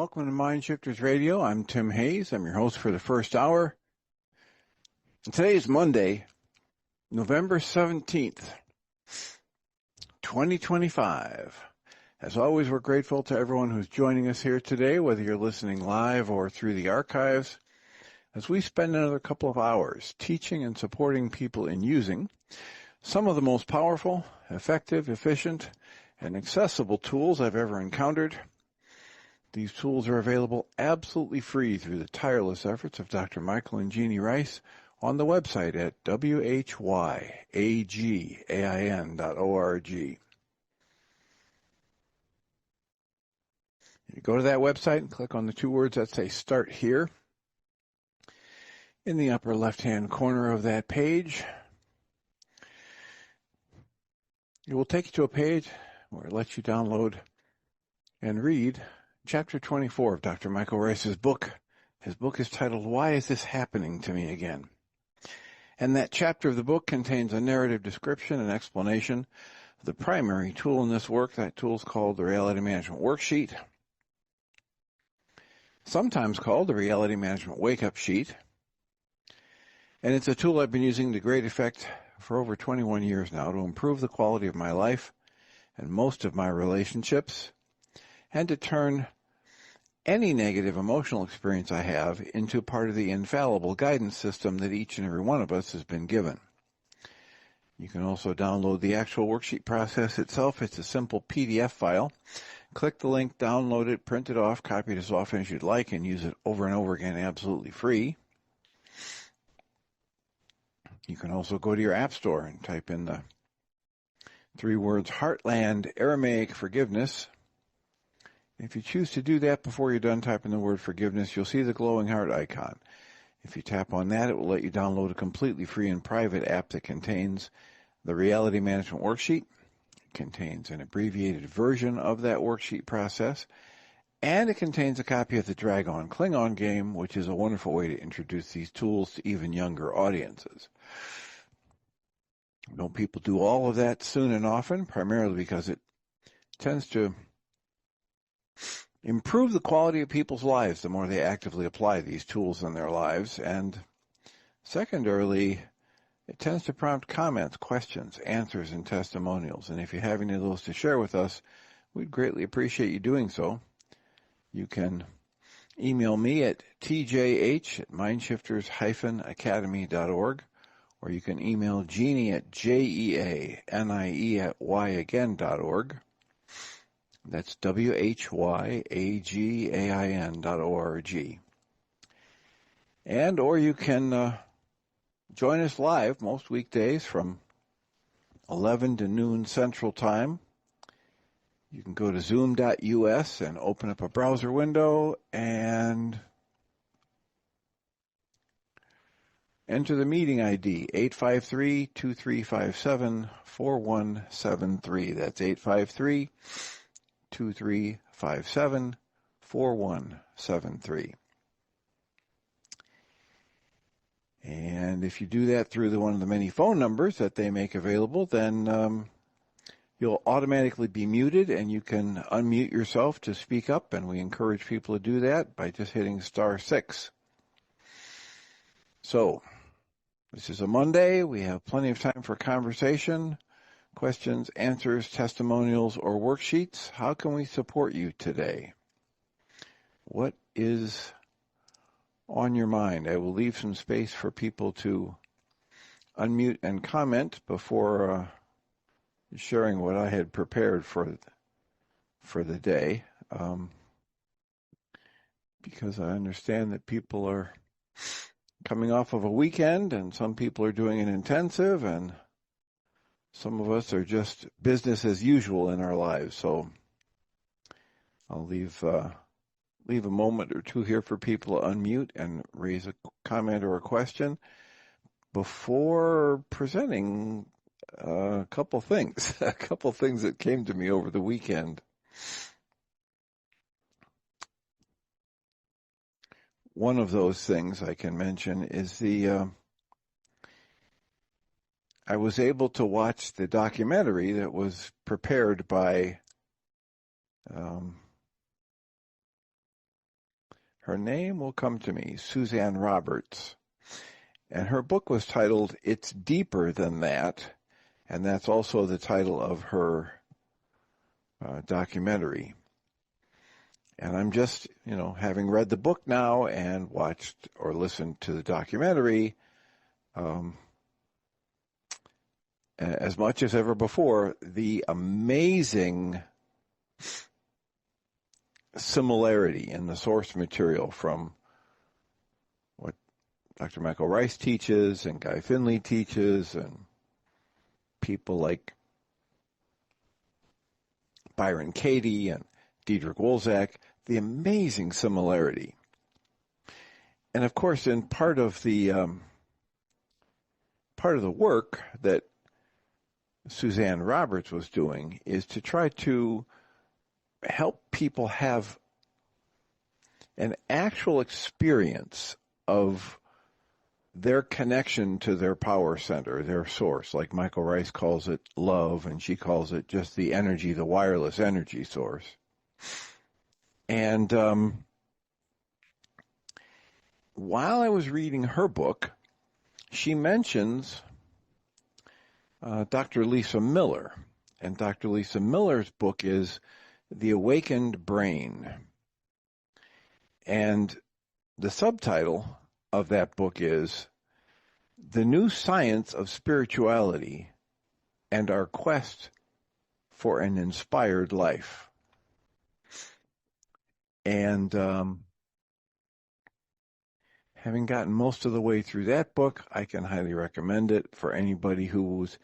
welcome to Mind Shifters Radio. I'm Tim Hayes. I'm your host for the first hour. And today is Monday, November 17th, 2025. As always, we're grateful to everyone who's joining us here today, whether you're listening live or through the archives, as we spend another couple of hours teaching and supporting people in using some of the most powerful, effective, efficient, and accessible tools I've ever encountered. These tools are available absolutely free through the tireless efforts of Dr. Michael and Jeanie Ryce on the website at whyagain.org. You go to that website and click on the two words that say Start Here. In the upper left-hand corner of that page, it will take you to a page where it lets you download and read Chapter 24 of Dr. Michael Ryce's book. His book is titled, Why Is This Happening to Me Again? And that chapter of the book contains a narrative description and explanation of the primary tool in this work. That tool is called the Reality Management Worksheet, sometimes called the Reality Management Wake-Up Sheet. And it's a tool I've been using to great effect for over 21 years now to improve the quality of my life and most of my relationships, and to turn any negative emotional experience I have into part of the infallible guidance system that each and every one of us has been given. You can also download the actual worksheet process itself. It's a simple PDF file. Click the link, download it, print it off, copy it as often as you'd like, and use it over and over again absolutely free. You can also go to your app store and type in the three words HeartLand Aramaic Forgiveness. If you choose to do that before you're done typing the word forgiveness, you'll see the glowing heart icon. If you tap on that, it will let you download a completely free and private app that contains the Reality Management Worksheet. It contains an abbreviated version of that worksheet process, and it contains a copy of the Dragon Klingon game, which is a wonderful way to introduce these tools to even younger audiences. Don't people do all of that soon and often, primarily because it tends to improve the quality of people's lives the more they actively apply these tools in their lives. And secondarily, it tends to prompt comments, questions, answers, and testimonials. And if you have any of those to share with us, we'd greatly appreciate you doing so. You can email me at tjh@mindshifters-academy.org, or you can email Jeanie at jeanie@yagain.org. That's whyagain.org. And or you can join us live most weekdays from 11 to noon Central Time. You can go to zoom.us and open up a browser window and enter the meeting ID, 853-2357-4173. That's 853-2357-4173. And if you do that through one of the many phone numbers that they make available, then you'll automatically be muted, and you can unmute yourself to speak up, and we encourage people to do that by just hitting *6. So, this is a Monday. We have plenty of time for conversation, questions, answers, testimonials, or worksheets. How can we support you today? What is on your mind? I will leave some space for people to unmute and comment before sharing what I had prepared for the day, because I understand that people are coming off of a weekend, and some people are doing an intensive, and some of us are just business as usual in our lives. So I'll leave a moment or two here for people to unmute and raise a comment or a question before presenting a couple things that came to me over the weekend. One of those things I can mention is I was able to watch the documentary that was prepared by Her name will come to me, Suzanne Roberts. And her book was titled It's Deeper Than That. And that's also the title of her documentary. And I'm just, having read the book now and watched or listened to the documentary, as much as ever before, the amazing similarity in the source material from what Dr. Michael Ryce teaches and Guy Finley teaches and people like Byron Katie and Diederik Wolzak, the amazing similarity. And of course, in part of the work that Suzanne Roberts was doing is to try to help people have an actual experience of their connection to their power center, their source, like Michael Ryce calls it love, and she calls it just the energy, the wireless energy source. And while I was reading her book, she mentions Dr. Lisa Miller. And Dr. Lisa Miller's book is The Awakened Brain. And the subtitle of that book is The New Science of Spirituality and Our Quest for an Inspired Life. And having gotten most of the way through that book, I can highly recommend it for anybody who's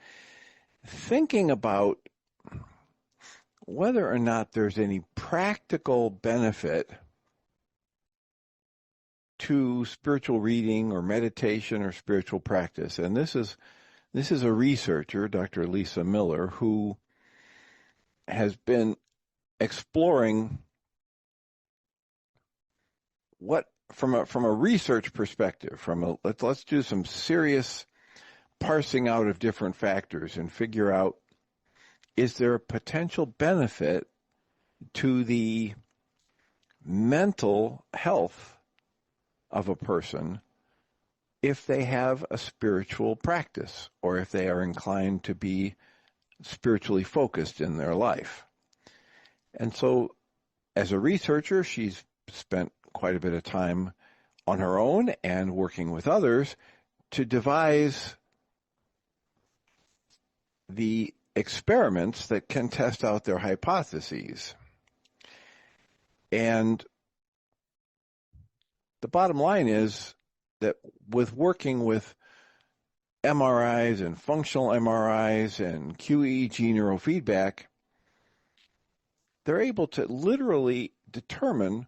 thinking about whether or not there's any practical benefit to spiritual reading or meditation or spiritual practice. And this is a researcher, Dr. Lisa Miller, who has been exploring what from a research perspective, let's do some serious parsing out of different factors and figure out, is there a potential benefit to the mental health of a person if they have a spiritual practice or if they are inclined to be spiritually focused in their life. And so as a researcher, she's spent quite a bit of time on her own and working with others to devise the experiments that can test out their hypotheses. And the bottom line is that with working with MRIs and functional MRIs and QEEG neurofeedback, they're able to literally determine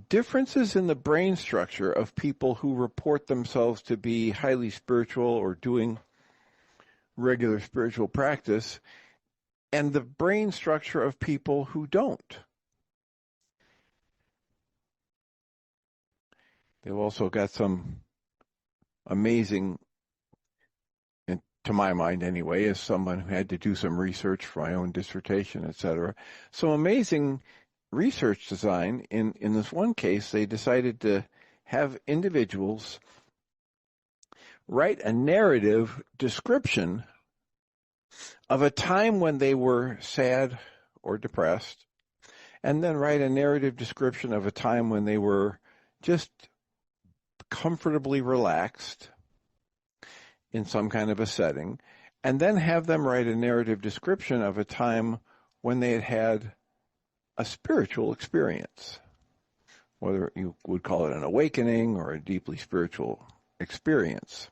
differences in the brain structure of people who report themselves to be highly spiritual or doing regular spiritual practice and the brain structure of people who don't. They've also got some amazing, and to my mind anyway, as someone who had to do some research for my own dissertation, etc., some amazing research design. In this one case, they decided to have individuals write a narrative description of a time when they were sad or depressed, and then write a narrative description of a time when they were just comfortably relaxed in some kind of a setting, and then have them write a narrative description of a time when they had had a spiritual experience, whether you would call it an awakening or a deeply spiritual experience.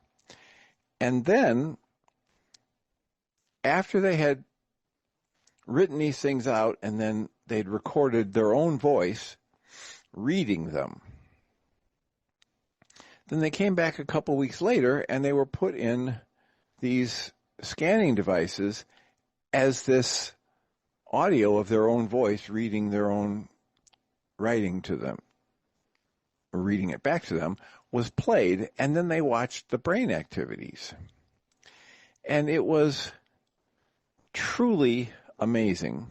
And then, after they had written these things out and then they'd recorded their own voice reading them, then they came back a couple weeks later and they were put in these scanning devices as this audio of their own voice reading their own writing to them, or reading it back to them, was played, and then they watched the brain activities. And it was truly amazing,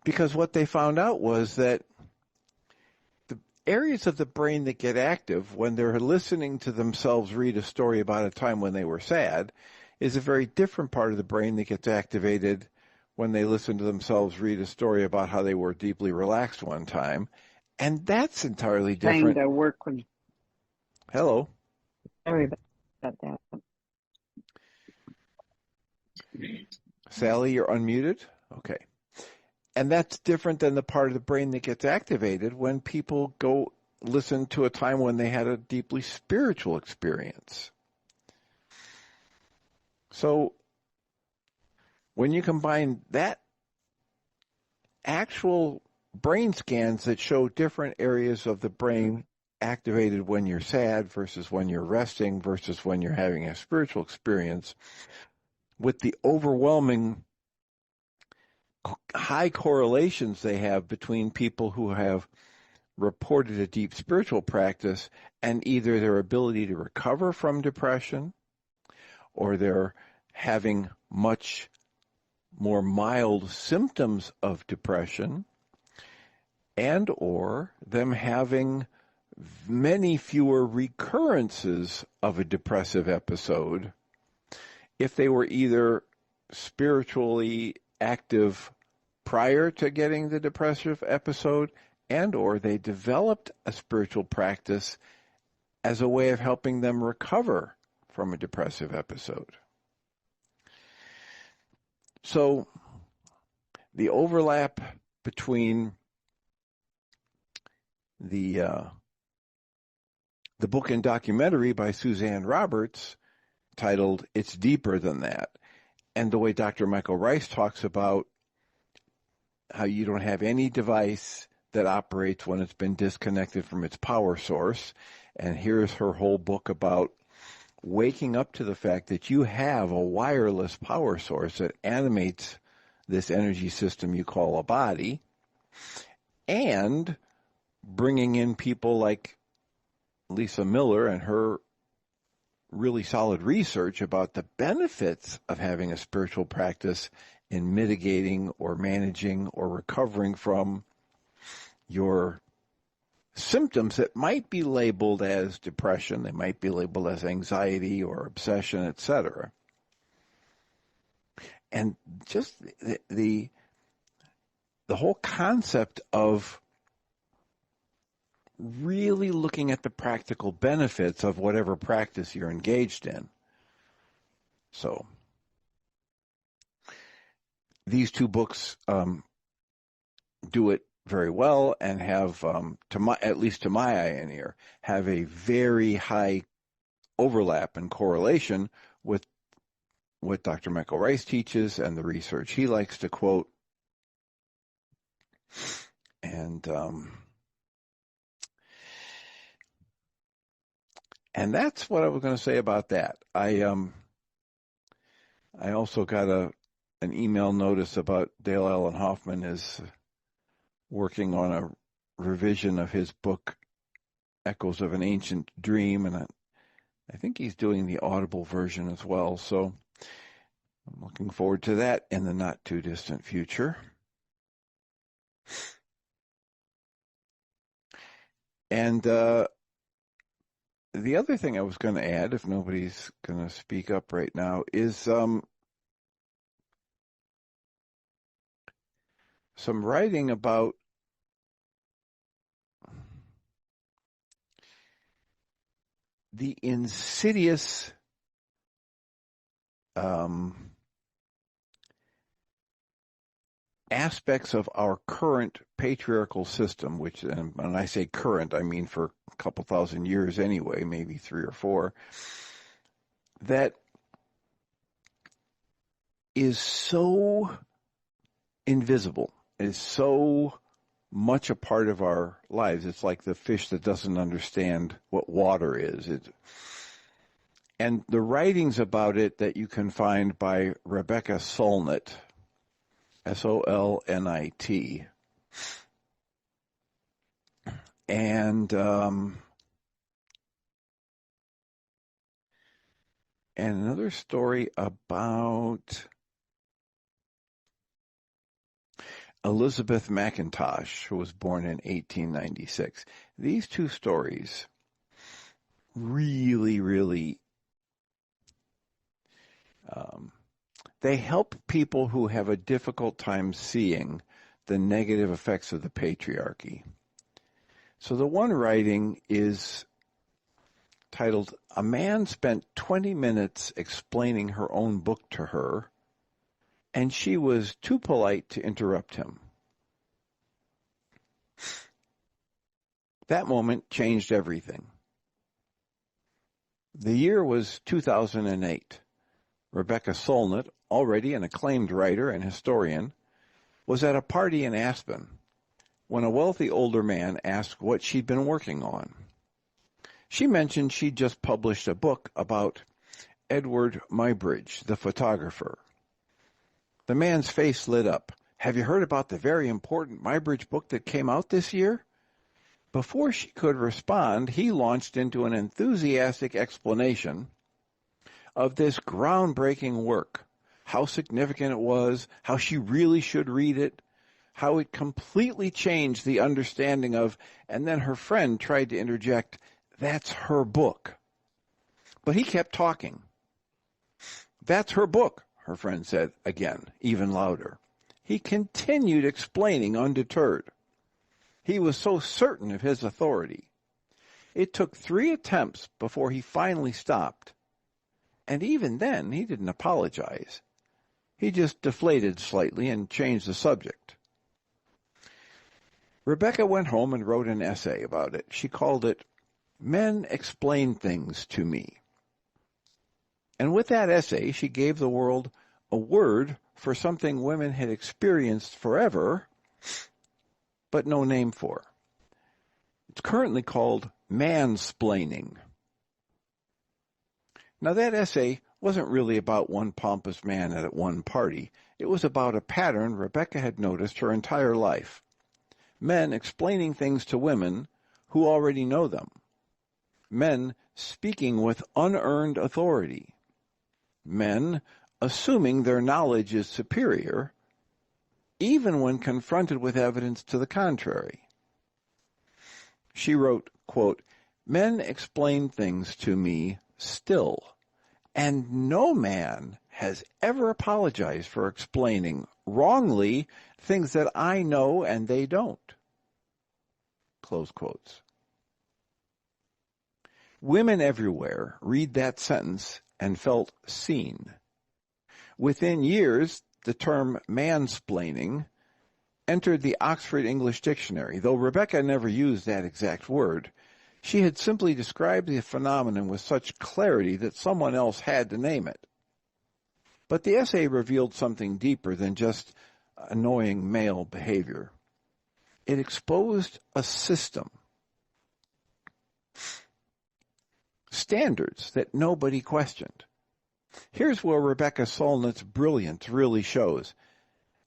because what they found out was that areas of the brain that get active when they're listening to themselves read a story about a time when they were sad is a very different part of the brain that gets activated when they listen to themselves read a story about how they were deeply relaxed one time. And that's entirely different. Trying to work with. Hello. Sorry about that. Sally, you're unmuted? Okay. And that's different than the part of the brain that gets activated when people go listen to a time when they had a deeply spiritual experience. So when you combine that actual brain scans that show different areas of the brain activated when you're sad versus when you're resting versus when you're having a spiritual experience, with the overwhelming high correlations they have between people who have reported a deep spiritual practice and either their ability to recover from depression or they're having much more mild symptoms of depression and or them having many fewer recurrences of a depressive episode if they were either spiritually active prior to getting the depressive episode and or they developed a spiritual practice as a way of helping them recover from a depressive episode. So the overlap between the book and documentary by Suzanne Roberts titled It's Deeper Than That, and the way Dr. Michael Ryce talks about how you don't have any device that operates when it's been disconnected from its power source. And here's her whole book about waking up to the fact that you have a wireless power source that animates this energy system you call a body, and bringing in people like Lisa Miller and her really solid research about the benefits of having a spiritual practice in mitigating or managing or recovering from your symptoms that might be labeled as depression, they might be labeled as anxiety or obsession, etc. And just the whole concept of really looking at the practical benefits of whatever practice you're engaged in. So these two books do it very well and have, at least to my eye and ear, have a very high overlap and correlation with what Dr. Michael Ryce teaches and the research he likes to quote. And that's what I was going to say about that. I also got an email notice about Dale Allen Hoffman is working on a revision of his book, Echoes of an Ancient Dream, and I think he's doing the Audible version as well. So I'm looking forward to that in the not too distant future. And the other thing I was going to add, if nobody's going to speak up right now, is some writing about the insidious aspects of our current patriarchal system, which, and when I say current, I mean for a couple thousand years anyway, maybe 3 or 4, that is so invisible, is so much a part of our lives. It's like the fish that doesn't understand what water is. And the writings about it that you can find by Rebecca Solnit, Solnit, and another story about Elizabeth McIntosh, who was born in 1896. These two stories really, they help people who have a difficult time seeing the negative effects of the patriarchy. So the one writing is titled, "A Man Spent 20 Minutes Explaining Her Own Book to Her, and She Was Too Polite to Interrupt Him." That moment changed everything. The year was 2008. Rebecca Solnit, already an acclaimed writer and historian, was at a party in Aspen when a wealthy older man asked what she'd been working on. She mentioned she'd just published a book about Edward Muybridge, the photographer. The man's face lit up. "Have you heard about the very important Muybridge book that came out this year?" Before she could respond, he launched into an enthusiastic explanation of this groundbreaking work, how significant it was, how she really should read it, how it completely changed the understanding of, and then her friend tried to interject, "That's her book." But he kept talking. "That's her book," her friend said again, even louder. He continued explaining undeterred. He was so certain of his authority. It took 3 attempts before he finally stopped. And even then, he didn't apologize. He just deflated slightly and changed the subject. Rebecca went home and wrote an essay about it. She called it, "Men Explain Things to Me." And with that essay, she gave the world a word for something women had experienced forever, but no name for. It's currently called mansplaining. Now, that essay wasn't really about one pompous man at one party. It was about a pattern Rebecca had noticed her entire life. Men explaining things to women who already know them. Men speaking with unearned authority. Men assuming their knowledge is superior, even when confronted with evidence to the contrary. She wrote, quote, "Men explain things to me still, and no man has ever apologized for explaining wrongly things that I know and they don't." Close quotes. Women everywhere read that sentence and felt seen. Within years, the term mansplaining entered the Oxford English Dictionary. Though Rebecca never used that exact word, she had simply described the phenomenon with such clarity that someone else had to name it. But the essay revealed something deeper than just annoying male behavior. It exposed a system, standards that nobody questioned. Here's where Rebecca Solnit's brilliance really shows.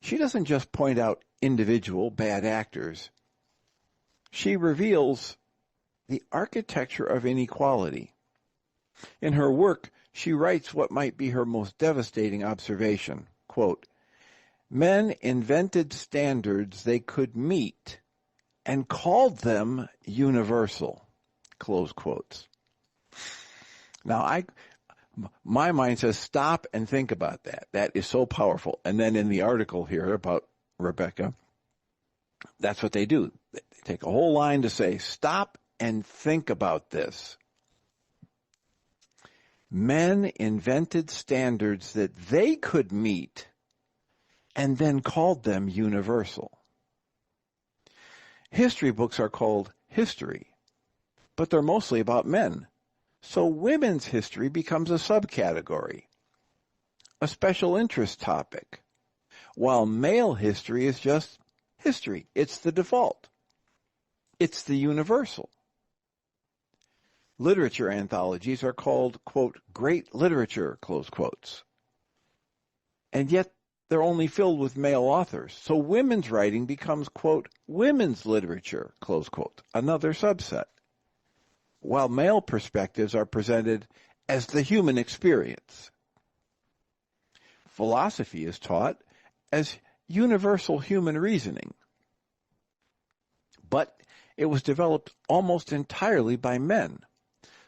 She doesn't just point out individual bad actors. She reveals the architecture of inequality. In her work, she writes what might be her most devastating observation. Quote, "Men invented standards they could meet and called them universal." Close quotes. Now, my mind says stop and think about that. That is so powerful. And then in the article here about Rebecca, that's what they do. They take a whole line to say, stop and think about this. Men invented standards that they could meet and then called them universal. History books are called history, but they're mostly about men. So women's history becomes a subcategory, a special interest topic, while male history is just history. It's the default. It's the universal. Literature anthologies are called, quote, great literature, close quotes. And yet they're only filled with male authors. So women's writing becomes, quote, women's literature, close quote, another subset. While male perspectives are presented as the human experience. Philosophy is taught as universal human reasoning, but it was developed almost entirely by men.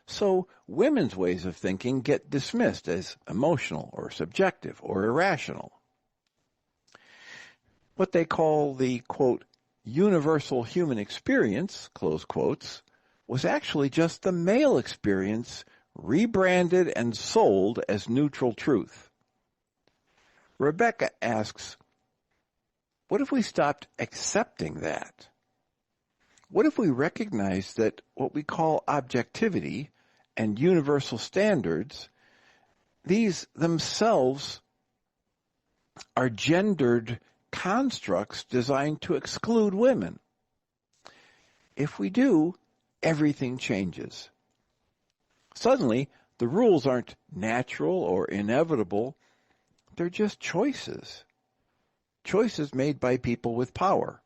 So women's ways of thinking get dismissed as emotional or subjective or irrational. What they call the, quote, universal human experience, close quotes, was actually just the male experience rebranded and sold as neutral truth. Rebecca asks, what if we stopped accepting that? What if we recognized that what we call objectivity and universal standards, these themselves are gendered constructs designed to exclude women? If we do, everything changes. Suddenly, the rules aren't natural or inevitable. They're just choices. Choices made by people with power.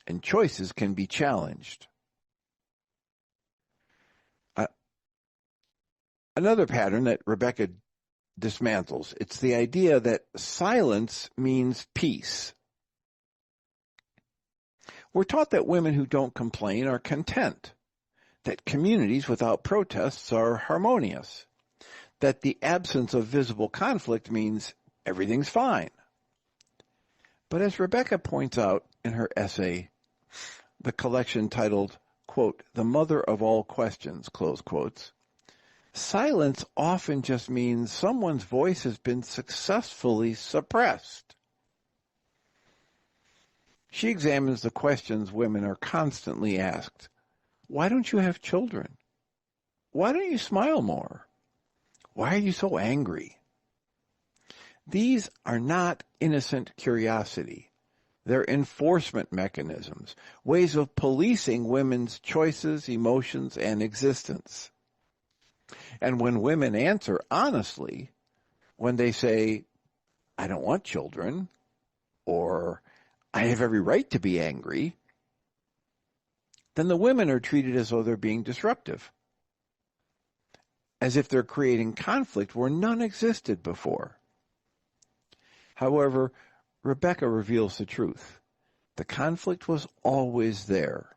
And choices can be challenged. Another pattern that Rebecca dismantles, it's the idea that silence means peace. We're taught that women who don't complain are content, that communities without protests are harmonious, that the absence of visible conflict means everything's fine. But as Rebecca points out in her essay, the collection titled, quote, "The Mother of All Questions," close quotes, silence often just means someone's voice has been successfully suppressed. She examines the questions women are constantly asked. Why don't you have children? Why don't you smile more? Why are you so angry? These are not innocent curiosity. They're enforcement mechanisms, ways of policing women's choices, emotions, and existence. And when women answer honestly, when they say, I don't want children, or I have every right to be angry, then the women are treated as though they're being disruptive, as if they're creating conflict where none existed before. However, Rebecca reveals the truth. The conflict was always there.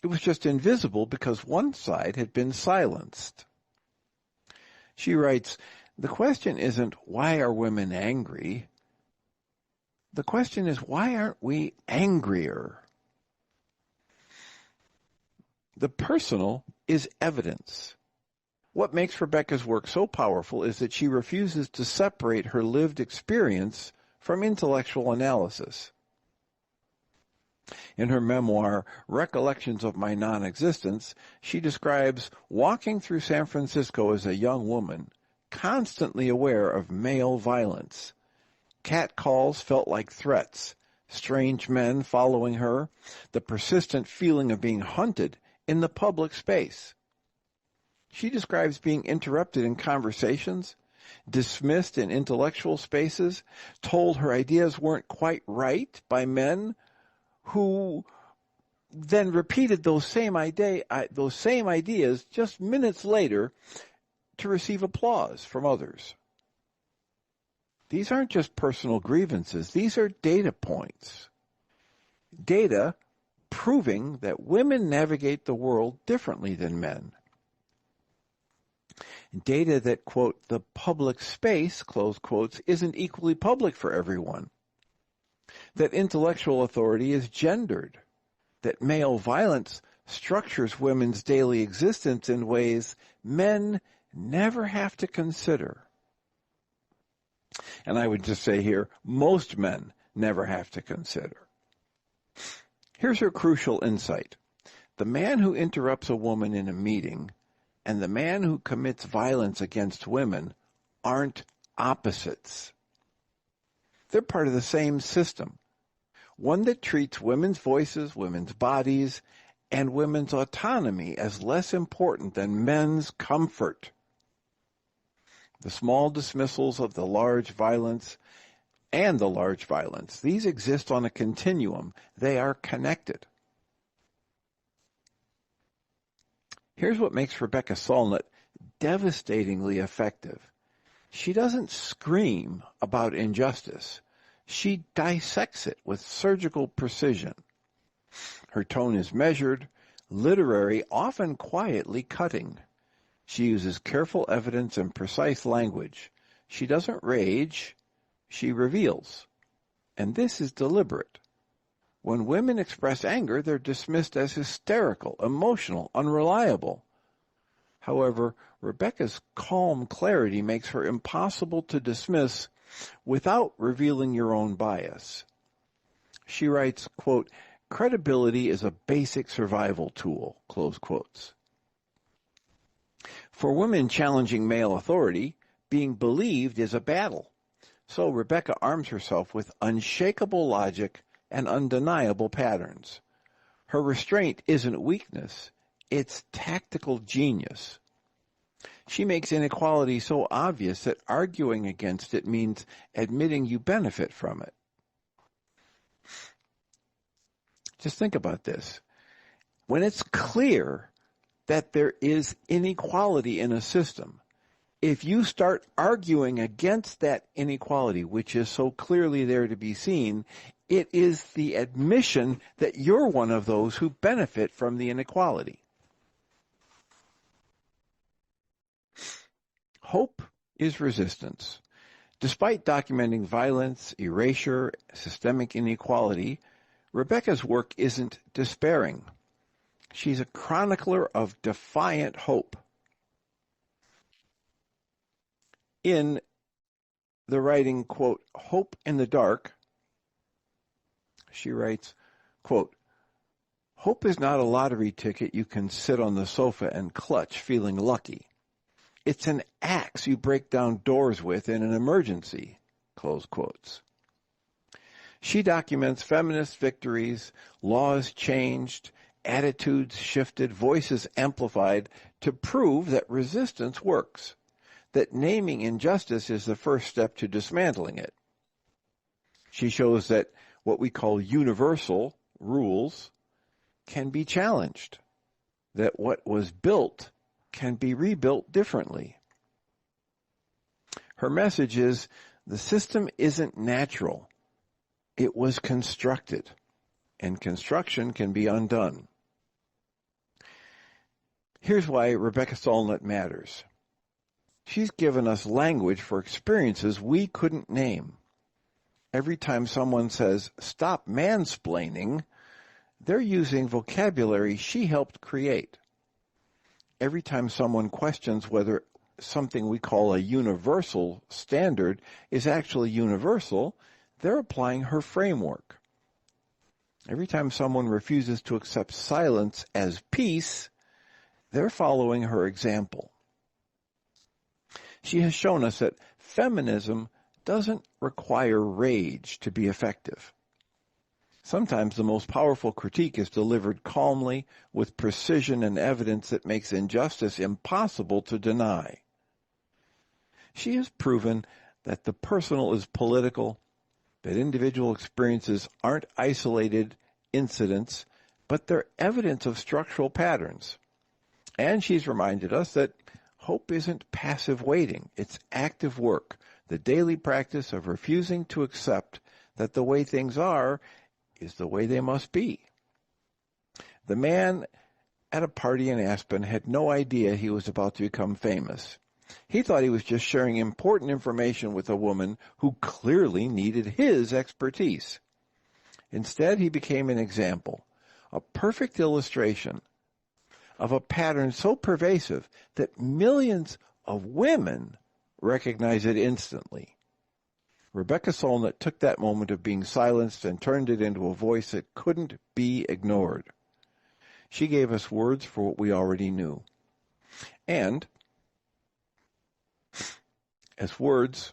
It was just invisible because one side had been silenced. She writes, the question isn't why are women angry? The question is why aren't we angrier? The personal is evidence. What makes Rebecca's work so powerful is that she refuses to separate her lived experience from intellectual analysis. In her memoir, Recollections of My Non-Existence, she describes walking through San Francisco as a young woman, constantly aware of male violence. Catcalls felt like threats, strange men following her, the persistent feeling of being hunted in the public space. She describes being interrupted in conversations, dismissed in intellectual spaces, told her ideas weren't quite right by men who then repeated those same ideas just minutes later to receive applause from others. These aren't just personal grievances. These are data points. Data proving that women navigate the world differently than men. Data that, quote, the public space, close quotes, isn't equally public for everyone. That intellectual authority is gendered. That male violence structures women's daily existence in ways men never have to consider. And I would just say here, most men never have to consider. Here's her crucial insight. The man who interrupts a woman in a meeting and the man who commits violence against women aren't opposites. They're part of the same system, one that treats women's voices, women's bodies, and women's autonomy as less important than men's comfort. The small dismissals of the large violence and the large violence, these exist on a continuum. They are connected. Here's what makes Rebecca Solnit devastatingly effective. She doesn't scream about injustice. She dissects it with surgical precision. Her tone is measured, literary, often quietly cutting. She uses careful evidence and precise language. She doesn't rage, she reveals. And this is deliberate. When women express anger, they're dismissed as hysterical, emotional, unreliable. However, Rebecca's calm clarity makes her impossible to dismiss without revealing your own bias. She writes, quote, "Credibility is a basic survival tool," close quotes. For women challenging male authority, being believed is a battle. So Rebecca arms herself with unshakable logic and undeniable patterns. Her restraint isn't weakness, it's tactical genius. She makes inequality so obvious that arguing against it means admitting you benefit from it. Just think about this. When it's clear that there is inequality in a system, if you start arguing against that inequality, which is so clearly there to be seen, it is the admission that you're one of those who benefit from the inequality. Hope is resistance. Despite documenting violence, erasure, systemic inequality, Rebecca's work isn't despairing. She's a chronicler of defiant hope. In the writing, quote, "Hope in the Dark," she writes, quote, "Hope is not a lottery ticket you can sit on the sofa and clutch feeling lucky. It's an axe you break down doors with in an emergency," close quotes. She documents feminist victories, laws changed, attitudes shifted, voices amplified to prove that resistance works, that naming injustice is the first step to dismantling it. She shows that what we call universal rules can be challenged, that what was built can be rebuilt differently. Her message is, the system isn't natural. It was constructed, and construction can be undone. Here's why Rebecca Solnit matters. She's given us language for experiences we couldn't name. Every time someone says, "Stop mansplaining," they're using vocabulary she helped create. Every time someone questions whether something we call a universal standard is actually universal, they're applying her framework. Every time someone refuses to accept silence as peace, they're following her example. She has shown us that feminism doesn't require rage to be effective. Sometimes the most powerful critique is delivered calmly, with precision and evidence that makes injustice impossible to deny. She has proven that the personal is political, that individual experiences aren't isolated incidents, but they're evidence of structural patterns. And she's reminded us that hope isn't passive waiting, it's active work, the daily practice of refusing to accept that the way things are is the way they must be. The man at a party in Aspen had no idea he was about to become famous. He thought he was just sharing important information with a woman who clearly needed his expertise. Instead, he became an example, a perfect illustration of a pattern so pervasive that millions of women recognize it instantly. Rebecca Solnit took that moment of being silenced and turned it into a voice that couldn't be ignored. She gave us words for what we already knew. And as words,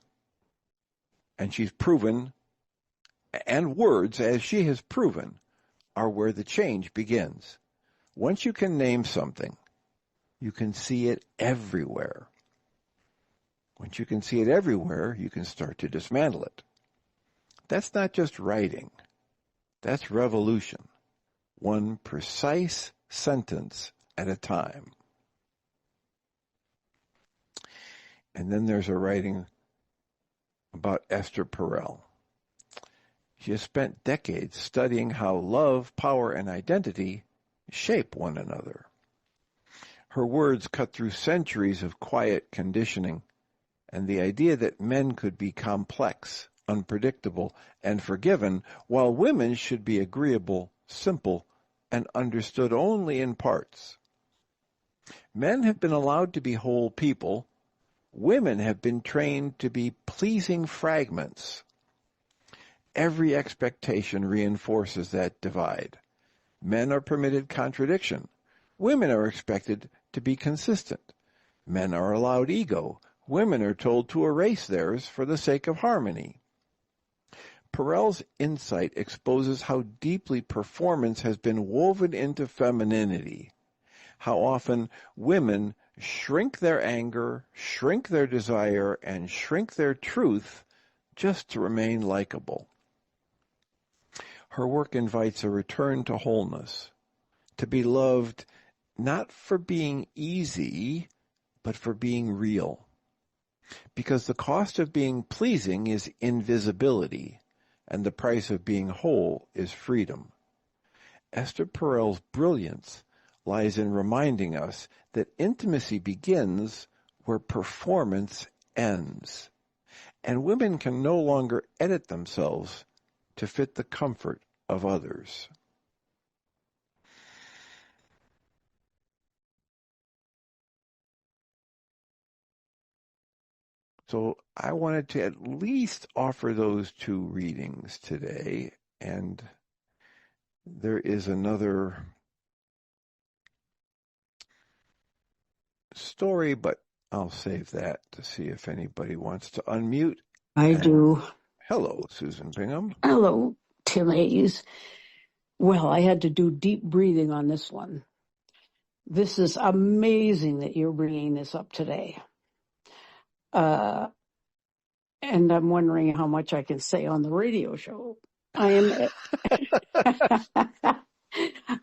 and she's proven, and words, as she has proven, are where the change begins. Once you can name something, you can see it everywhere. Once you can see it everywhere, you can start to dismantle it. That's not just writing. That's revolution. One precise sentence at a time. And then there's a writing about Esther Perel. She has spent decades studying how love, power, and identity shape one another. Her words cut through centuries of quiet conditioning and the idea that men could be complex, unpredictable, and forgiven, while women should be agreeable, simple, and understood only in parts. Men have been allowed to be whole people. Women have been trained to be pleasing fragments. Every expectation reinforces that divide. Men are permitted contradiction. Women are expected to be consistent. Men are allowed ego. Women are told to erase theirs for the sake of harmony. Perel's insight exposes how deeply performance has been woven into femininity, how often women shrink their anger, shrink their desire, and shrink their truth just to remain likable. Her work invites a return to wholeness, to be loved not for being easy, but for being real. Because the cost of being pleasing is invisibility, and the price of being whole is freedom. Esther Perel's brilliance lies in reminding us that intimacy begins where performance ends, and women can no longer edit themselves to fit the comfort of others. So I wanted to at least offer those two readings today, and there is another story, but I'll save that to see if anybody wants to unmute. I do. Hello, Susan Bingham. Hello, Tim Hayes. Well, I had to do deep breathing on this one. This is amazing that you're bringing this up today. And I'm wondering how much I can say on the radio show. I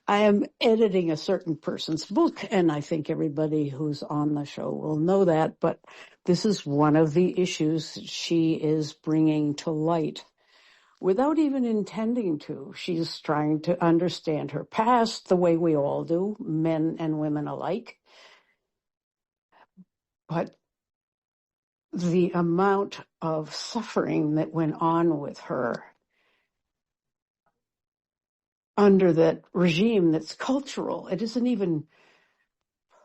am editing a certain person's book, and I think everybody who's on the show will know that, but this is one of the issues she is bringing to light without even intending to. She's trying to understand her past the way we all do, men and women alike. But the amount of suffering that went on with her under that regime that's cultural, it isn't even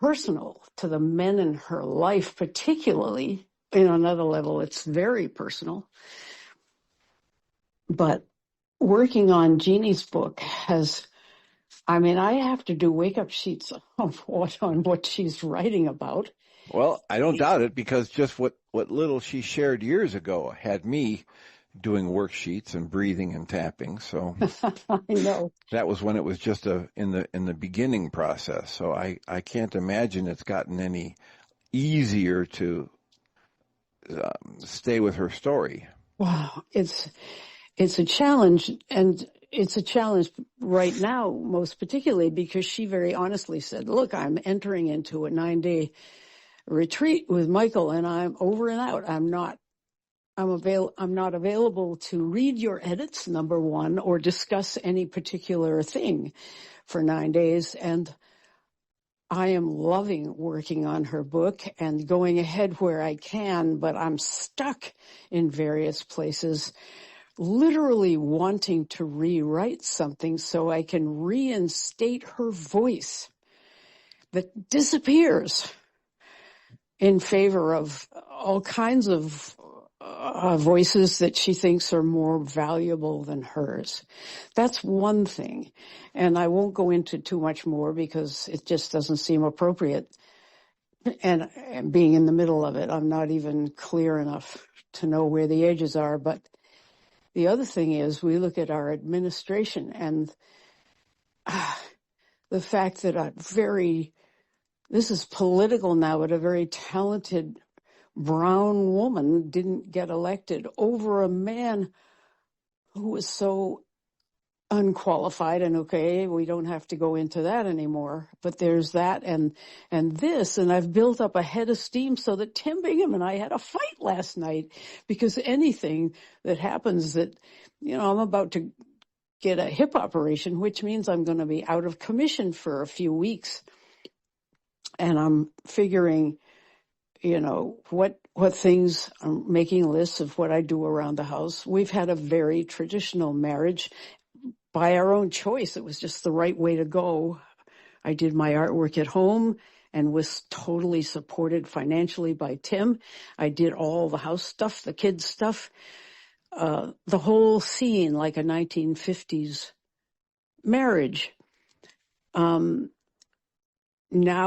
personal to the men in her life, particularly. In another level, it's very personal. But working on Jeanie's book I have to do wake-up sheets on what she's writing about. Well, I don't doubt it, because just what little she shared years ago had me doing worksheets and breathing and tapping. So I know. That was when it was just in the beginning process. So I can't imagine it's gotten any easier to stay with her story. Wow, it's a challenge, and it's a challenge right now, most particularly because she very honestly said, look, I'm entering into a 9-day retreat with Michael, and I'm over and out. I'm not available to read your edits, number one, or discuss any particular thing for 9 days. And I am loving working on her book and going ahead where I can, but I'm stuck in various places, literally wanting to rewrite something so I can reinstate her voice that disappears in favor of all kinds of voices that she thinks are more valuable than hers. That's one thing. And I won't go into too much more because it just doesn't seem appropriate. And being in the middle of it, I'm not even clear enough to know where the edges are. But the other thing is we look at our administration and the fact that this is political now, but a very talented brown woman didn't get elected over a man who was so unqualified, and okay, we don't have to go into that anymore, but there's that and this, and I've built up a head of steam so that Tim Bingham and I had a fight last night, because anything that happens that, I'm about to get a hip operation, which means I'm going to be out of commission for a few weeks, and I'm figuring, what things, I'm making lists of what I do around the house. We've had a very traditional marriage by our own choice. It was just the right way to go. I did my artwork at home and was totally supported financially by Tim. I did all the house stuff, the kids stuff, the whole scene like a 1950s marriage. Now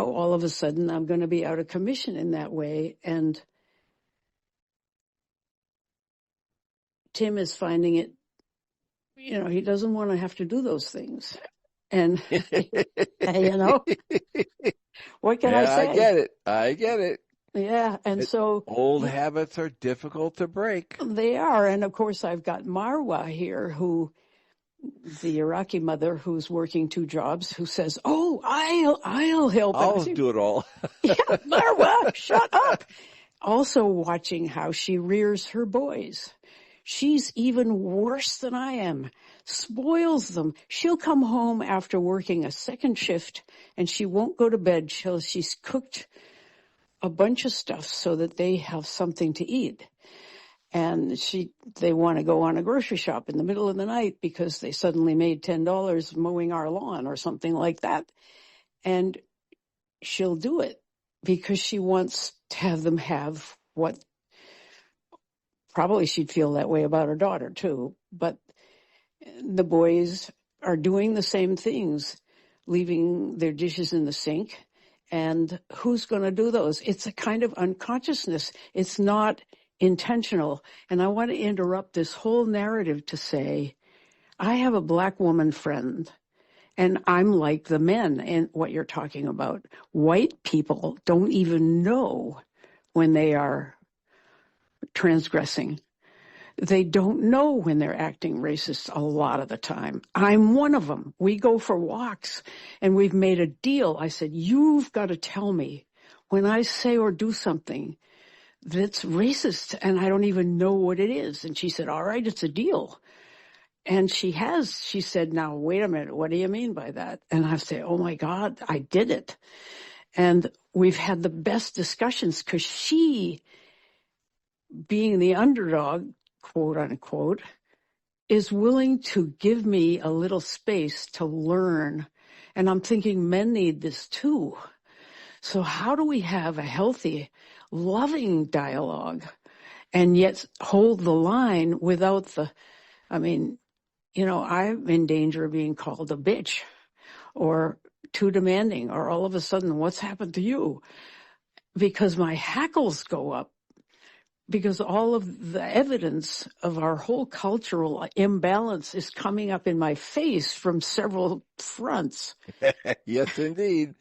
all of a sudden I'm going to be out of commission in that way, and Tim is finding it, he doesn't want to have to do those things. And, what can I say? I get it. Yeah. And so old habits are difficult to break. They are. And of course, I've got Marwa here, the Iraqi mother who's working 2 jobs, who says, "Oh, I'll help." I'll do it all. Yeah, Marwa, shut up. Also watching how she rears her boys. She's even worse than I am. Spoils them. She'll come home after working a second shift and she won't go to bed till she's cooked a bunch of stuff so that they have something to eat. And they want to go on a grocery shop in the middle of the night because they suddenly made $10 mowing our lawn or something like that. And she'll do it because she wants to have them have what, probably she'd feel that way about her daughter too. But the boys are doing the same things, leaving their dishes in the sink. And who's going to do those? It's a kind of unconsciousness. It's not intentional. And I want to interrupt this whole narrative to say, I have a Black woman friend, and I'm like the men in what you're talking about. White people don't even know when they are transgressing. They don't know when they're acting racist a lot of the time. I'm one of them. We go for walks and we've made a deal. I said, you've got to tell me when I say or do something that's racist and I don't even know what it is. And she said, all right, it's a deal. And she said, now, wait a minute. What do you mean by that? And I say, oh my God, I did it. And we've had the best discussions because she, being the underdog, quote unquote, is willing to give me a little space to learn. And I'm thinking men need this too. So how do we have a healthy, loving dialogue and yet hold the line without I'm in danger of being called a bitch or too demanding, or all of a sudden, what's happened to you? Because my hackles go up. Because all of the evidence of our whole cultural imbalance is coming up in my face from several fronts. Yes, indeed.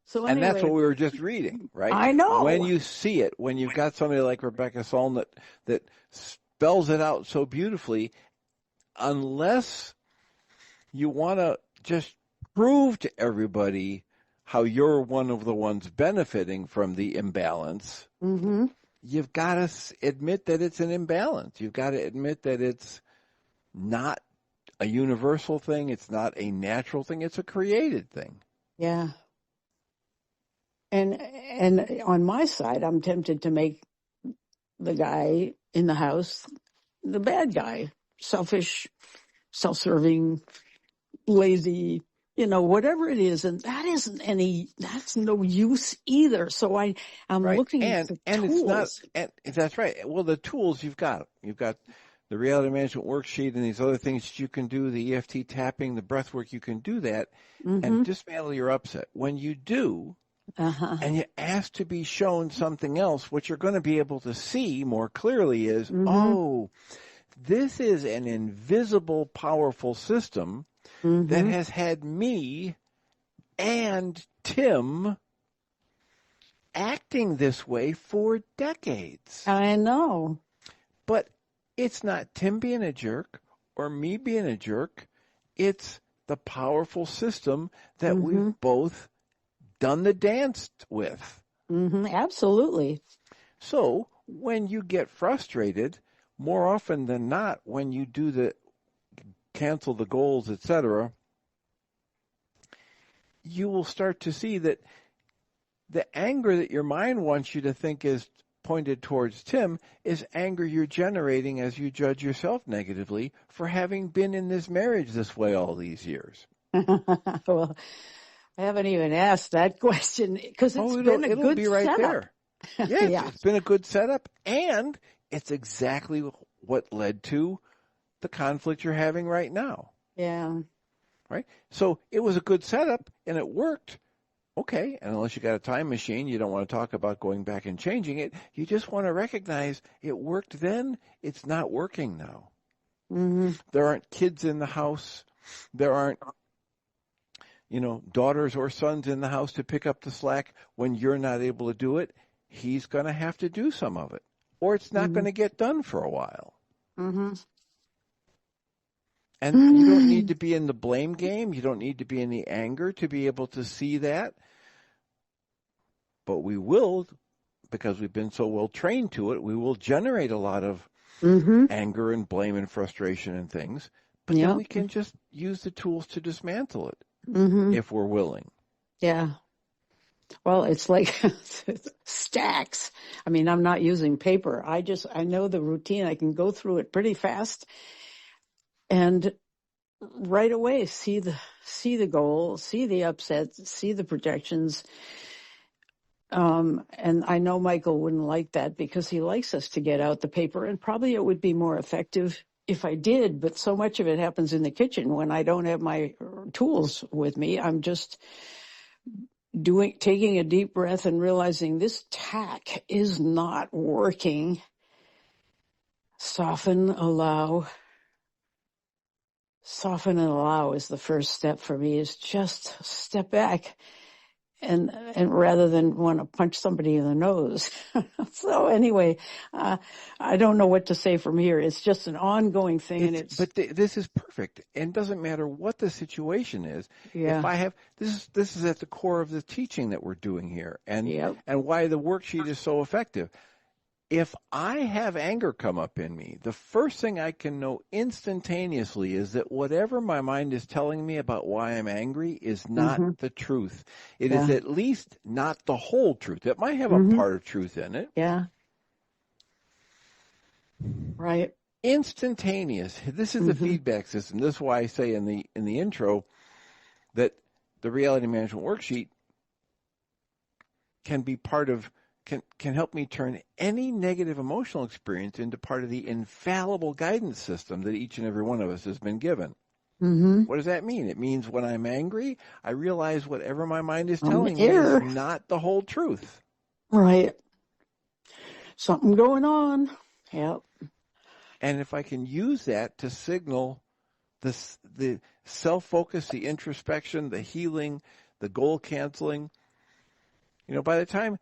So anyway, and that's what we were just reading, right? I know. When you see it, when you've got somebody like Rebecca Soln that spells it out so beautifully, unless you want to just prove to everybody how you're one of the ones benefiting from the imbalance, mm-hmm. You've got to admit that it's an imbalance. You've got to admit that it's not a universal thing. It's not a natural thing. It's a created thing. Yeah. And on my side, I'm tempted to make the guy in the house the bad guy, selfish, self-serving, lazy, whatever it is. And that's no use either. So I'm right. looking and for and tools. It's not, and that's right. Well, the tools you've got the Reality Management Worksheet and these other things that you can do, the EFT tapping, the breath work, you can do that and dismantle your upset. When you do, and you ask to be shown something else, what you're going to be able to see more clearly is, oh, this is an invisible, powerful system that has had me and Tim acting this way for decades. I know. But it's not Tim being a jerk or me being a jerk. It's the powerful system that we've both done the dance with. Absolutely. So when you get frustrated, more often than not, when you do the cancel the goals, etc., you will start to see that the anger that your mind wants you to think is pointed towards Tim is anger you're generating as you judge yourself negatively for having been in this marriage this way all these years. Well, I haven't even asked that question because It'll be right setup. There. Yeah, Yeah. it's been a good setup, and it's exactly what led to the conflict you're having right now. Yeah. Right? So it was a good setup, and it worked. Okay, and unless you got a time machine, you don't want to talk about going back and changing it. You just want to recognize it worked then. It's not working now. There aren't kids in the house. There aren't, daughters or sons in the house to pick up the slack when you're not able to do it. He's going to have to do some of it, or it's not going to get done for a while. And you don't need to be in the blame game. You don't need to be in the anger to be able to see that. But we will, because we've been so well trained to it, we will generate a lot of anger and blame and frustration and things. But then we can just use the tools to dismantle it if we're willing. Yeah. Well, it's like stacks. I mean, I'm not using paper. I know the routine. I can go through it pretty fast and right away see the goal, see the upsets, see the projections. And I know Michael wouldn't like that because he likes us to get out the paper, and probably it would be more effective if I did, but so much of it happens in the kitchen when I don't have my tools with me. I'm just taking a deep breath and realizing this tack is not working. Soften, allow. Soften and allow is the first step for me, is just step back and rather than want to punch somebody in the nose. So anyway, I don't know what to say from here. It's just an ongoing thing. This is perfect. And it doesn't matter what the situation is. Yeah. If I have, this is at the core of the teaching that we're doing here and why the worksheet is so effective. If I have anger come up in me, the first thing I can know instantaneously is that whatever my mind is telling me about why I'm angry is not the truth. It is at least not the whole truth. It might have a part of truth in it. Yeah. Right. Instantaneous. This is the feedback system. This is why I say in the intro that the Reality Management Worksheet can be part of can help me turn any negative emotional experience into part of the infallible guidance system that each and every one of us has been given. What does that mean? It means when I'm angry, I realize whatever my mind is telling me is not the whole truth. Right. Something going on. Yep. And if I can use that to signal the self-focus, the introspection, the healing, the goal canceling, by the time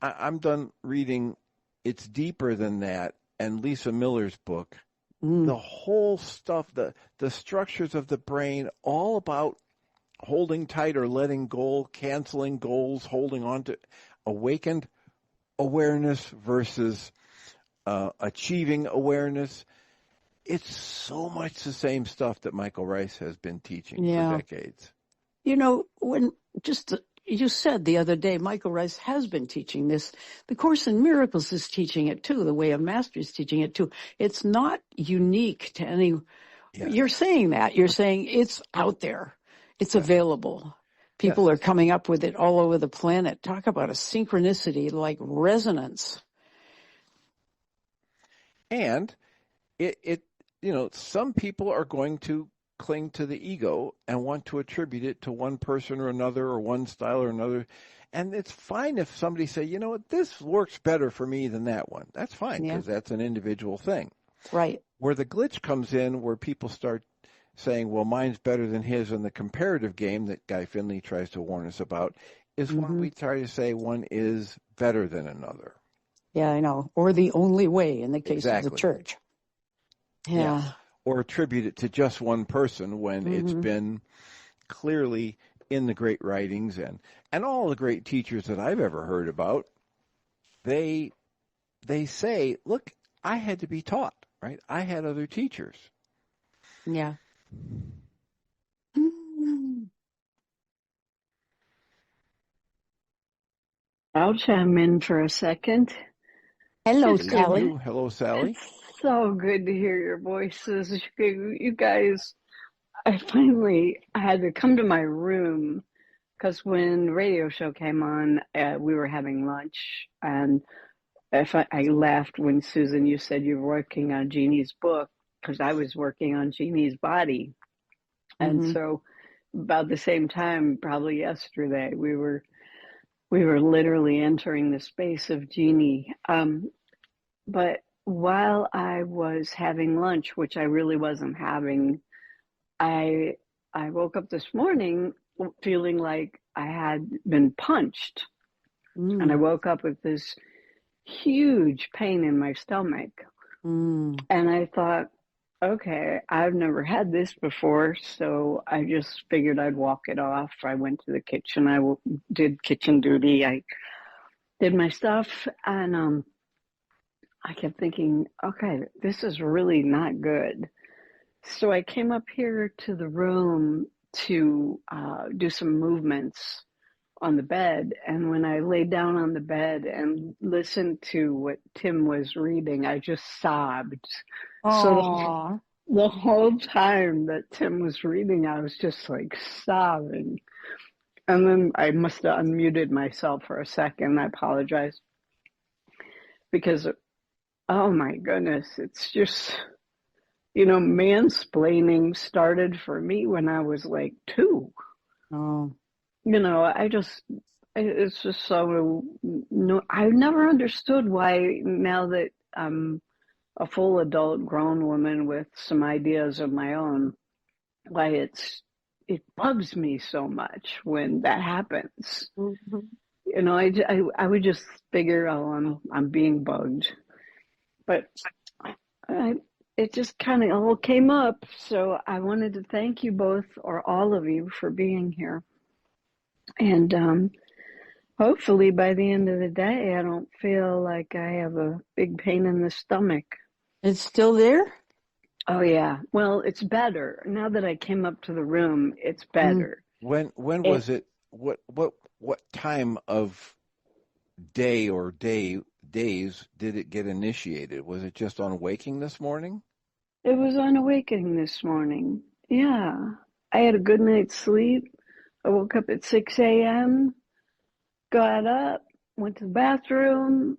I'm done reading It's Deeper Than That and Lisa Miller's book, the whole stuff, the structures of the brain, all about holding tight or letting go, canceling goals, holding on to awakened awareness versus achieving awareness. It's so much the same stuff that Michael Ryce has been teaching for decades. You said the other day, Michael Ryce has been teaching this. The Course in Miracles is teaching it too. The Way of Mastery is teaching it too. It's not unique to any. Yes. You're saying that. You're saying it's out there. It's available. People are coming up with it all over the planet. Talk about a synchronicity like resonance. And some people are going to cling to the ego and want to attribute it to one person or another or one style or another. And it's fine if somebody say, this works better for me than that one. That's fine because that's an individual thing. Right. Where the glitch comes in, where people start saying, well, mine's better than his, and the comparative game that Guy Finley tries to warn us about is when we try to say one is better than another. Yeah, I know. Or the only way in the case of the church. Yeah. or attribute it to just one person when it's been clearly in the great writings and all the great teachers that I've ever heard about. They say, look, I had to be taught, right? I had other teachers. Yeah. I'll chime in for a second. Hello, It's Please Sally. do. Hello, Sally. It's so good to hear your voices. You guys, I had to come to my room because when the radio show came on, we were having lunch. And I laughed when Susan, you said you were working on Jeanie's book because I was working on Jeanie's body. And so about the same time, probably yesterday, we were literally entering the space of Jeanie. But while I was having lunch, which I really wasn't having, I woke up this morning feeling like I had been punched. And I woke up with this huge pain in my stomach. And I thought, okay, I've never had this before, so I just figured I'd walk it off. I went to the kitchen. I did kitchen duty. I did my stuff, and I kept thinking, okay, this is really not good. So I came up here to the room to do some movements on the bed. And when I lay down on the bed and listened to what Tim was reading, I just sobbed. So the whole time that Tim was reading, I was just like sobbing. And then I must have unmuted myself for a second. I apologize. Because, oh my goodness, it's just, mansplaining started for me when I was like 2. Oh. It's just so, no, I never understood why now that I'm a full adult grown woman with some ideas of my own, why it bugs me so much when that happens. I would just figure, oh, I'm being bugged, but it just kind of all came up. So I wanted to thank you both, or all of you, for being here. And hopefully by the end of the day, I don't feel like I have a big pain in the stomach. It's still there? Oh yeah. Well, it's better. Now that I came up to the room, it's better. When was it? What time of day or days did it get initiated? Was it just on waking this morning? It was on awakening this morning. Yeah. I had a good night's sleep. I woke up at 6 a.m., got up, went to the bathroom.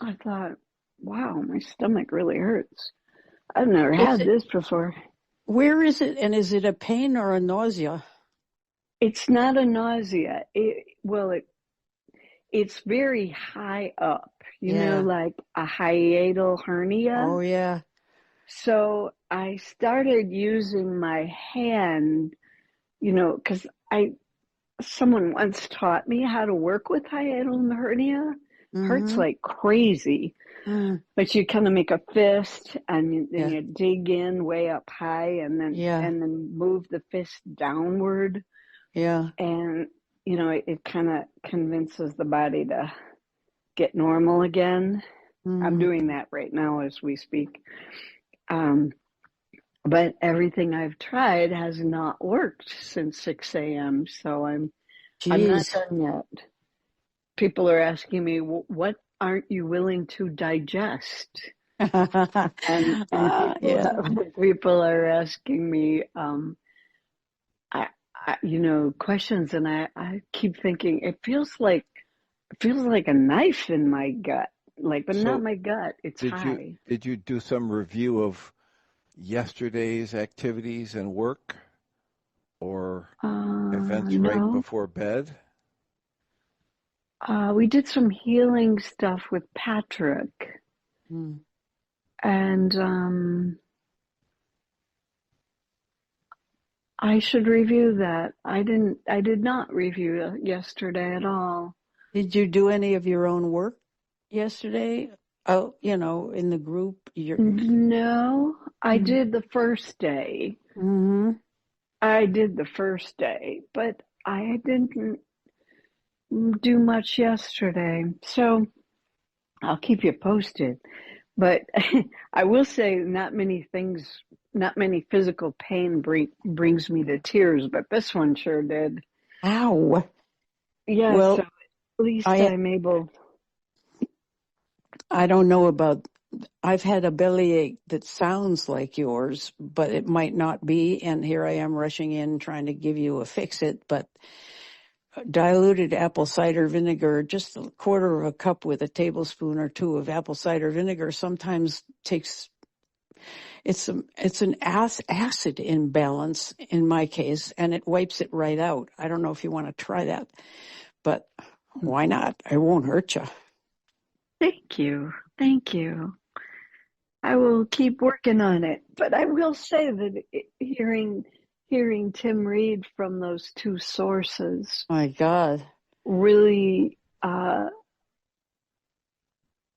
I thought, wow, my stomach really hurts. I've never had this before. Where is it? And is it a pain or a nausea? It's not a nausea. It's very high up, like a hiatal hernia. Oh, yeah. So I started using my hand, because someone once taught me how to work with hiatal hernia. Hurts like crazy. But you kind of make a fist and then you dig in way up high and then move the fist downward. Yeah. And, it kind of convinces the body to get normal again. I'm doing that right now as we speak. But everything I've tried has not worked since 6 a.m. So I'm not done yet. People are asking me, what aren't you willing to digest? and people are asking me, questions, and I keep thinking it feels like a knife in my gut, but not my gut. It's high. Did you do some review of yesterday's activities and work or events right before bed? We did some healing stuff with Patrick, and I should review that. I did not review yesterday at all. Did you do any of your own work yesterday? Oh, in the group, you're. No, I did the first day. Mm-hmm. I did the first day, but I didn't do much yesterday. So I'll keep you posted. But I will say not many physical pain brings me to tears, but this one sure did. Ow. Yeah, so Well, at least I I'm able. don't know about. I've had a bellyache that sounds like yours, but it might not be. And here I am rushing in trying to give you a fix it. But diluted apple cider vinegar, just a quarter of a cup with a tablespoon or two of apple cider vinegar, sometimes takes. It's an acid imbalance in my case, and it wipes it right out. I don't know if you want to try that, but why not? It won't hurt you. Thank you. Thank you. I will keep working on it. But I will say that hearing Tim read from those two sources My God. really,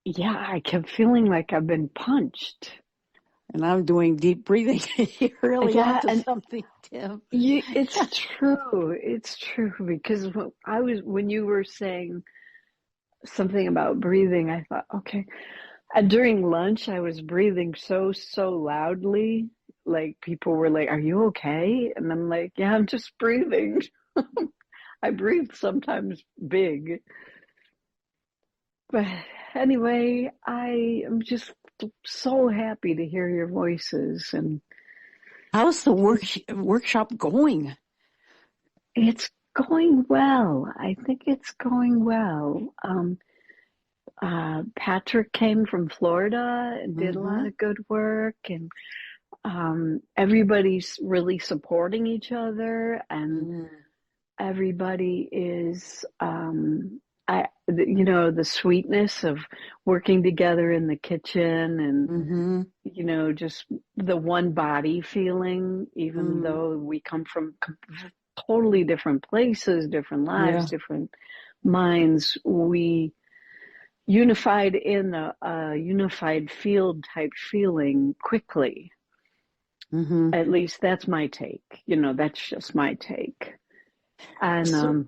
yeah, I kept feeling like I've been punched. And I'm doing deep breathing. You're really Yeah, onto and something, Tim. it's true. It's true because when you were saying something about breathing, I thought, okay. And during lunch, I was breathing so loudly, like people were like, "Are you okay?" And I'm like, "Yeah, I'm just breathing." I breathe sometimes big, but anyway, I am just so happy to hear your voices, and How's the workshop going? it's going well. I think it's going well. Patrick came from Florida and did a lot Mm-hmm. of good work, and everybody's really supporting each other, and Mm-hmm. everybody is, the sweetness of working together in the kitchen, and Mm-hmm. just the one body feeling, even Mm. though we come from totally different places, different lives, Yeah. different minds, we unified in a unified field type feeling quickly. Mm-hmm. At least that's my take. That's just my take. And So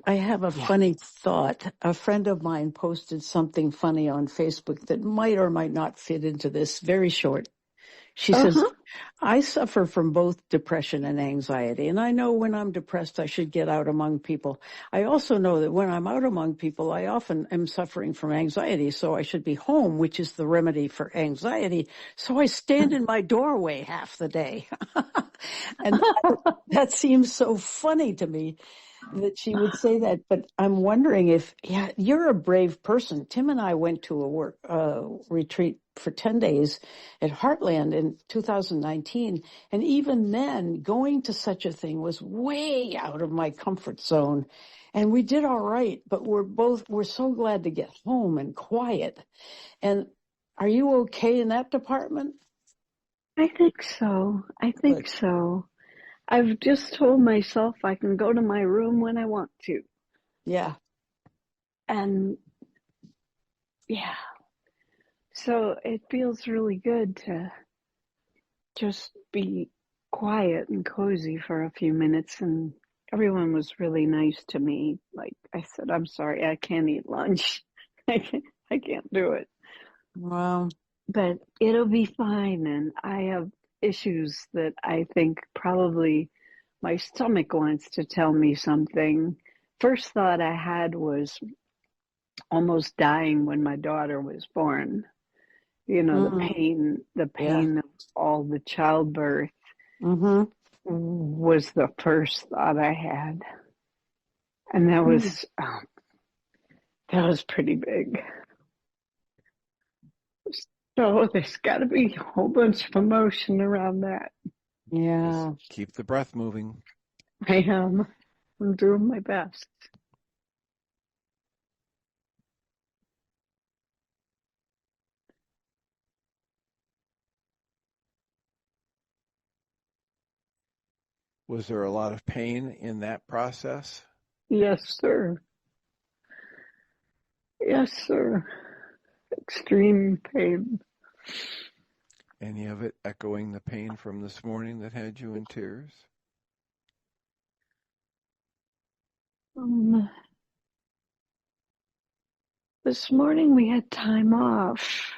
I have a yeah. funny thought. A friend of mine posted something funny on Facebook that might or might not fit into this. Very short. She says, Uh-huh. I suffer from both depression and anxiety, and I know when I'm depressed, I should get out among people. I also know that when I'm out among people, I often am suffering from anxiety, so I should be home, which is the remedy for anxiety. So I stand in my doorway half the day. And that seems so funny to me that she would say that, but I'm wondering if, yeah, you're a brave person. Tim and I went to a work retreat for 10 days at HeartLand in 2019. And even then, going to such a thing was way out of my comfort zone. And we did all right, but we're so glad to get home and quiet. And are you okay in that department? I think so. I Good. think so. I've just told myself I can go to my room when I want to. Yeah. And yeah, so it feels really good to just be quiet and cozy for a few minutes. And everyone was really nice to me. Like I said, I'm sorry, I can't eat lunch. I can't do it. Well, But it'll be fine. And I have issues that I think probably my stomach wants to tell me something. First thought I had was almost dying when my daughter was born. The mm, yeah. pain of all the childbirth Mm-hmm. was the first thought I had. And that was pretty big. So there's got to be a whole bunch of emotion around that. Yeah. Just keep the breath moving. I am. I'm doing my best. Was there a lot of pain in that process? Yes, sir. Yes, sir. extreme pain. Any of it echoing the pain from this morning that had you in tears? This morning we had time off.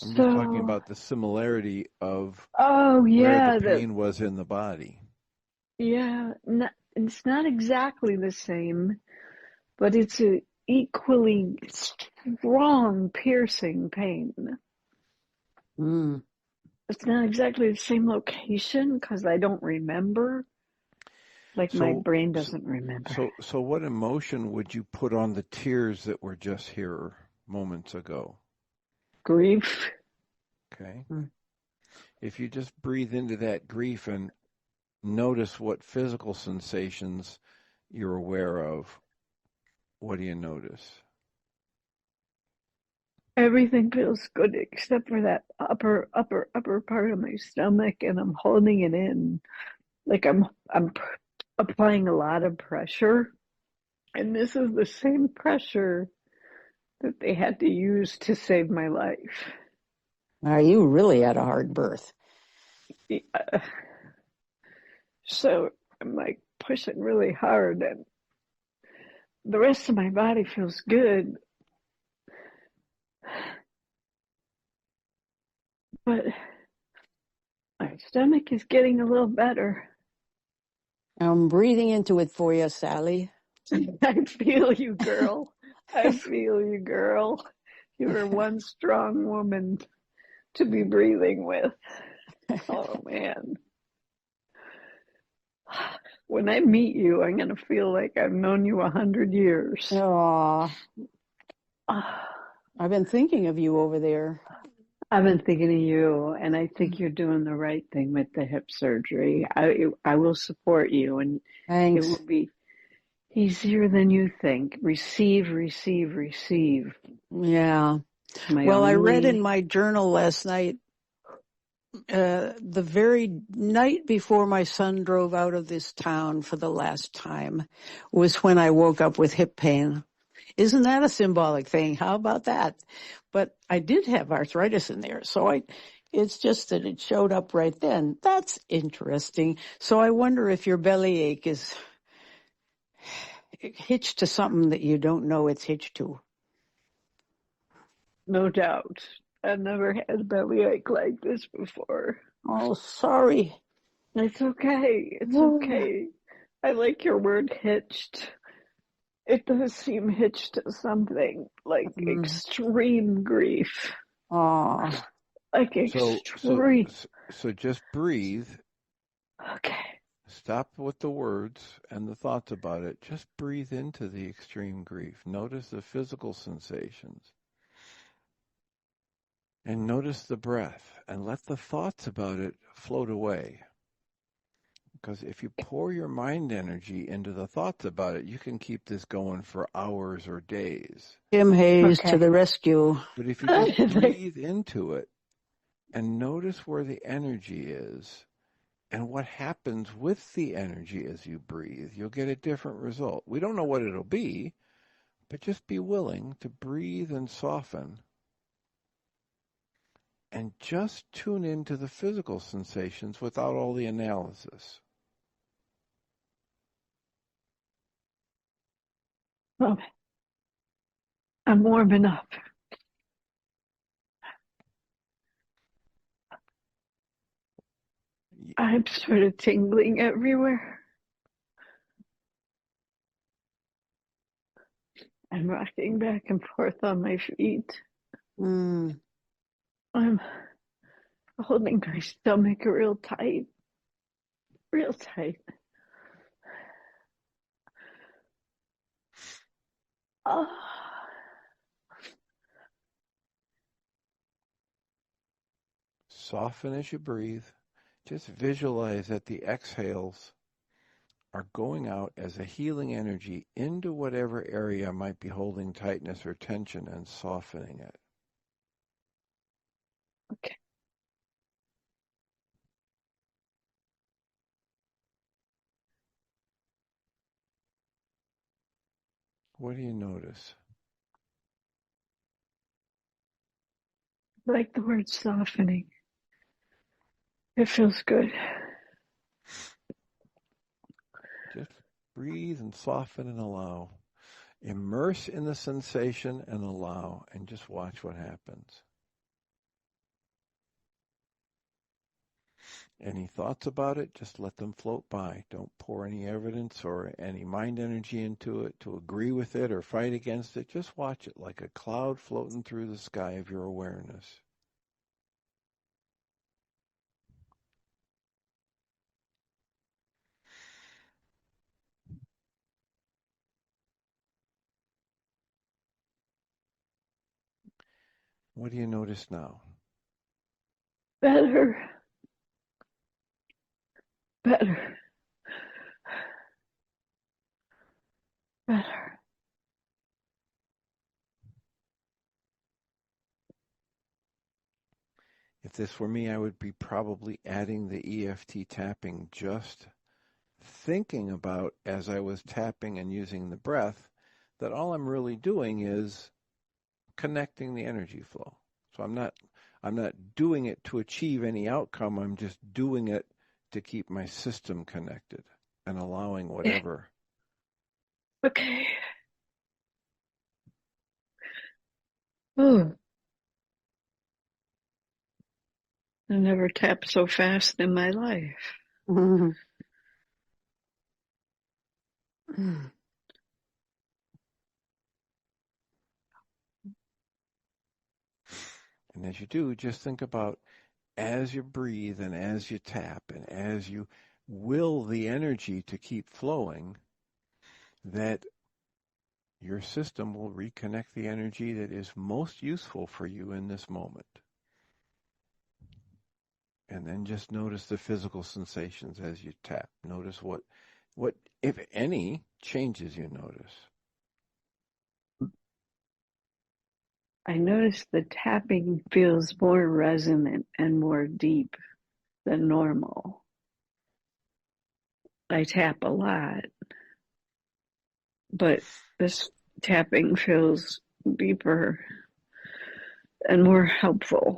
I'm just talking about the similarity of where the pain was in the body. Yeah, it's not exactly the same, but it's an equally strong, piercing pain. Mm. It's not exactly the same location because I don't remember. Like my brain doesn't remember. So what emotion would you put on the tears that were just here moments ago? Grief. Okay. If you just breathe into that grief and notice what physical sensations you're aware of, what do you notice? Everything feels good except for that upper part of my stomach, and I'm holding it in. Like I'm applying a lot of pressure, and this is the same pressure that they had to use to save my life. You really had a hard birth. Yeah. So I'm like pushing really hard, and the rest of my body feels good, but my stomach is getting a little better. I'm breathing into it for you, Sally. I feel you, girl. I feel you, girl. You're one strong woman to be breathing with. Oh, man. When I meet you, I'm going to feel like I've known you 100 years. Aw. I've been thinking of you over there. I've been thinking of you, and I think you're doing the right thing with the hip surgery. I will support you, and Thanks. it will be easier than you think. Receive, receive, receive. Yeah. Well, I read in my journal last night, the very night before my son drove out of this town for the last time was when I woke up with hip pain. Isn't that a symbolic thing? How about that? But I did have arthritis in there, so it's just that it showed up right then. That's interesting. So I wonder if your bellyache is hitched to something that you don't know it's hitched to. No doubt. I've never had a bellyache like this before. Oh, sorry. It's okay. It's okay. I like your word hitched. It does seem hitched to something like extreme grief. Oh. Like extreme. So just breathe. Okay. Stop with the words and the thoughts about it. Just breathe into the extreme grief. Notice the physical sensations. And notice the breath. And let the thoughts about it float away. Because if you pour your mind energy into the thoughts about it, you can keep this going for hours or days. Jim Hayes to the rescue. But if you just breathe into it and notice where the energy is, and what happens with the energy as you breathe, you'll get a different result. We don't know what it'll be, but just be willing to breathe and soften and just tune into the physical sensations without all the analysis. Okay. I'm warming up. I'm sort of tingling everywhere. I'm rocking back and forth on my feet. I'm holding my stomach real tight. Real tight. Oh. Soften as you breathe. Just visualize that the exhales are going out as a healing energy into whatever area might be holding tightness or tension and softening it. Okay. What do you notice? like the word softening. It feels good. Just breathe and soften and allow. Immerse in the sensation and allow, and just watch what happens. Any thoughts about it, just let them float by. Don't pour any evidence or any mind energy into it to agree with it or fight against it. Just watch it like a cloud floating through the sky of your awareness. What do you notice now? Better. Better. Better. If this were me, I would be probably adding the EFT tapping, just thinking about, as I was tapping and using the breath, that all I'm really doing is connecting the energy flow. So I'm not doing it to achieve any outcome. I'm just doing it to keep my system connected and allowing whatever. Okay. Oh, I never tapped so fast in my life. Mm-hmm. And as you do, just think about, as you breathe and as you tap and as you will the energy to keep flowing, that your system will reconnect the energy that is most useful for you in this moment. And then just notice the physical sensations as you tap. Notice what, if any, changes you notice. I notice the tapping feels more resonant and more deep than normal. I tap a lot, but this tapping feels deeper and more helpful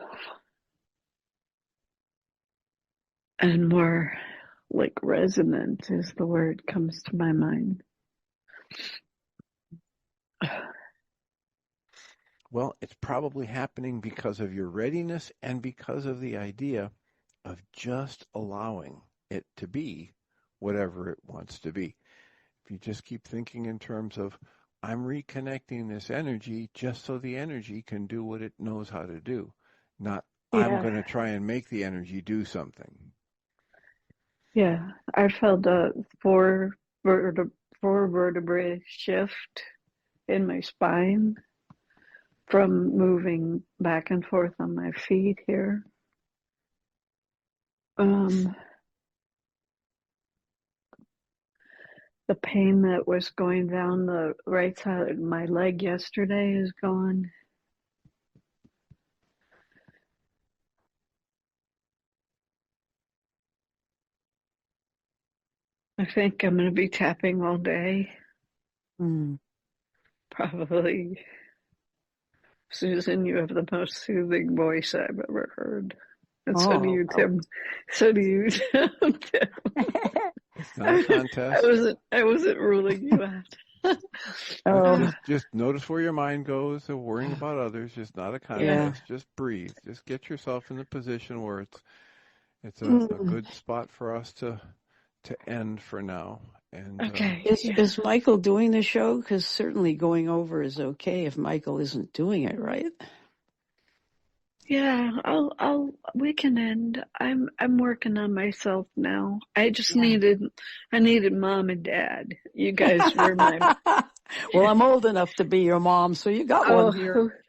and more like resonant is the word comes to my mind. Well, it's probably happening because of your readiness and because of the idea of just allowing it to be whatever it wants to be. If you just keep thinking in terms of, I'm reconnecting this energy just so the energy can do what it knows how to do, not I'm going to try and make the energy do something. Yeah, I felt a four vertebrae shift in my spine from moving back and forth on my feet here. The pain that was going down the right side of my leg yesterday is gone. I think I'm going to be tapping all day. Probably. Susan, you have the most soothing voice I've ever heard. And so do you, Tim. So do you, Tim. It's not a contest. I wasn't ruling you out. Just notice where your mind goes, worrying about others. Just not a contest. Just breathe. Just get yourself in the position where it's a good spot for us to end for now. And okay. Is Michael doing the show? Because certainly going over is okay if Michael isn't doing it, right? Yeah, we can end. I'm working on myself now. I just needed mom and dad. You guys were my Well, I'm old enough to be your mom, so you got one here.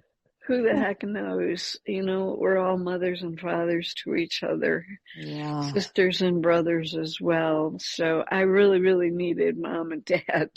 Who the heck knows? You know, we're all mothers and fathers to each other. Yeah. Sisters and brothers as well. So I really, really needed mom and dad.